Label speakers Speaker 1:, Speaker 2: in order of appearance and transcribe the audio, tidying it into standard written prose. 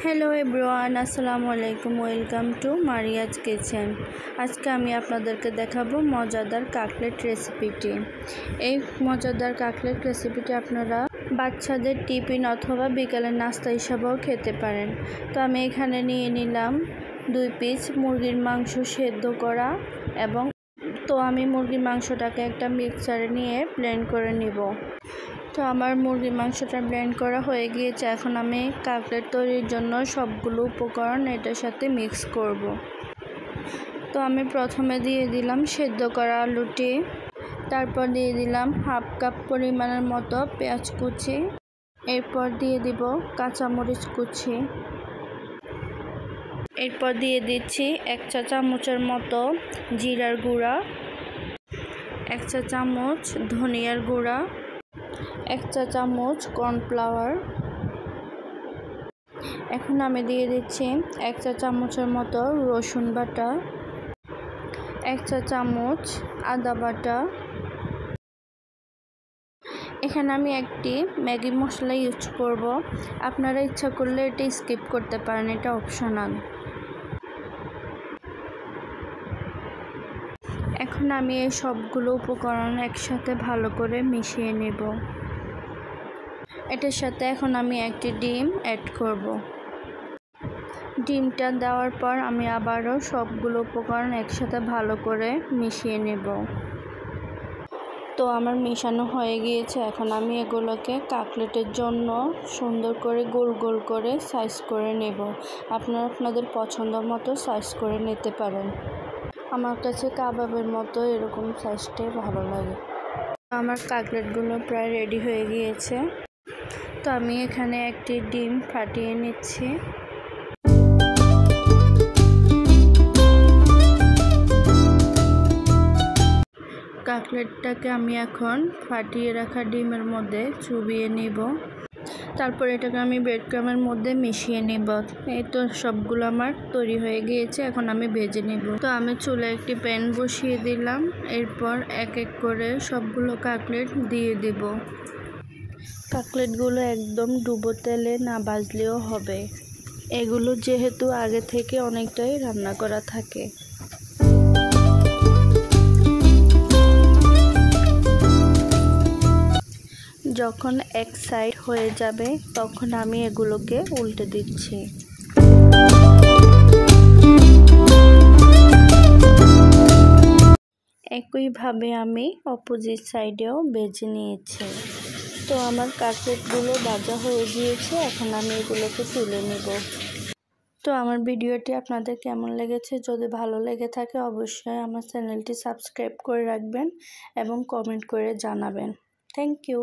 Speaker 1: Hello everyone, আসসালামু আলাইকুম। Welcome to Maria's kitchen. আজকে আমি আপনাদেরকে দেখাবো মজাদার কাটলেট রেসিপিটি। এই মজাদার কাটলেট রেসিপিটি আপনারা বাচ্চাদের টিফিন অথবা বিকালের নাস্তা হিসাবেও খেতে পারেন। তো আমি এখানে নিয়ে নিলাম 2 পিস মুরগির মাংস সেদ্ধ করা, এবং আমি মুরগির মাংসটাকে একটা মিক্সারে নিয়ে ব্লেন্ড করে নিব। তো আমার মুরগির মাংসটা ব্লেন্ড করা হয়ে গিয়েছে। এখন আমি কাটলেট তৈরির জন্য সবগুলো উপকরণ এটার সাথে মিক্স করব। তো আমি প্রথমে দিয়ে দিলাম সেদ্ধ করা আলুটি, তারপর দিয়ে দিলাম হাফ কাপ পরিমাণের মতো পেঁয়াজ কুচি, এরপর দিয়ে দিব কাঁচামরিচ কুচি, এরপর দিয়ে দিচ্ছি 1 চা চামচের মতো জিরার গুঁড়া, 1 চা চামচ ধনিয়ার গুঁড়া, 1 চা চামচ কর্নফ্লাওয়ার। এখন আমি দিয়ে দিচ্ছি 1 চা চামচের মতো রসুন বাটা, 1 চা চামচ আদা বাটা। এখানে আমি একটি ম্যাগি মশলা ইউজ করব। আপনারা ইচ্ছা করলে এটা স্কিপ করতে পারেন, এটা অপশনাল। এখন আমি এই সবগুলো উপকরণ একসাথে ভালো করে মিশিয়ে নেব। এটার সাথে এখন আমি একটি ডিম অ্যাড করব। ডিমটা দেওয়ার পর আমি আবারও সবগুলো উপকরণ একসাথে ভালো করে মিশিয়ে নেব। তো আমার মেশানো হয়ে গিয়েছে। এখন আমি এগুলোকে কাটলেটের জন্য সুন্দর করে গোল গোল করে সাইজ করে নেব। আপনারা আপনাদের পছন্দ মতো সাইজ করে নিতে পারেন। আমার কাছে কাবাবের মতো এরকম সাইজটাই ভালো লাগে। আমার কাটলেটগুলো প্রায় রেডি হয়ে গিয়েছে। তো আমি এখানে একটি ডিম ফাটিয়ে নিচ্ছি। কাটলেটটাকে আমি এখন ফাটিয়ে রাখা ডিমের মধ্যে চুবিয়ে নিব। তারপর এটাকে আমি ব্রেড ক্রামের মধ্যে মিশিয়ে নিব। এই তো সবগুলো আমার তৈরি হয়ে গিয়েছে। এখন আমি ভেজে নিব। তো আমি চুলায় একটি প্যান বসিয়ে দিলাম। এরপর এক এক করে সবগুলো কাটলেট দিয়ে দেব। কাটলেটগুলো একদম ডুবো তেলে না ভাজলেও হবে, এগুলো যেহেতু আগে থেকে অনেকটাই রান্না করা থাকে। যখন এক সাইড হয়ে যাবে তখন আমি এগুলোকে উল্টে দিচ্ছি। একইভাবে আমি অপোজিট সাইডেও ভেজে নিয়েছি। তো আমার কাটলেটগুলো ভাজা হয়ে গিয়েছে। এখন আমি এগুলোকে তুলে নেব। তো আমার ভিডিওটি আপনাদের কেমন লেগেছে? যদি ভালো লেগে থাকে অবশ্যই আমার চ্যানেলটি সাবস্ক্রাইব করে রাখবেন এবং কমেন্ট করে জানাবেন। Thank you.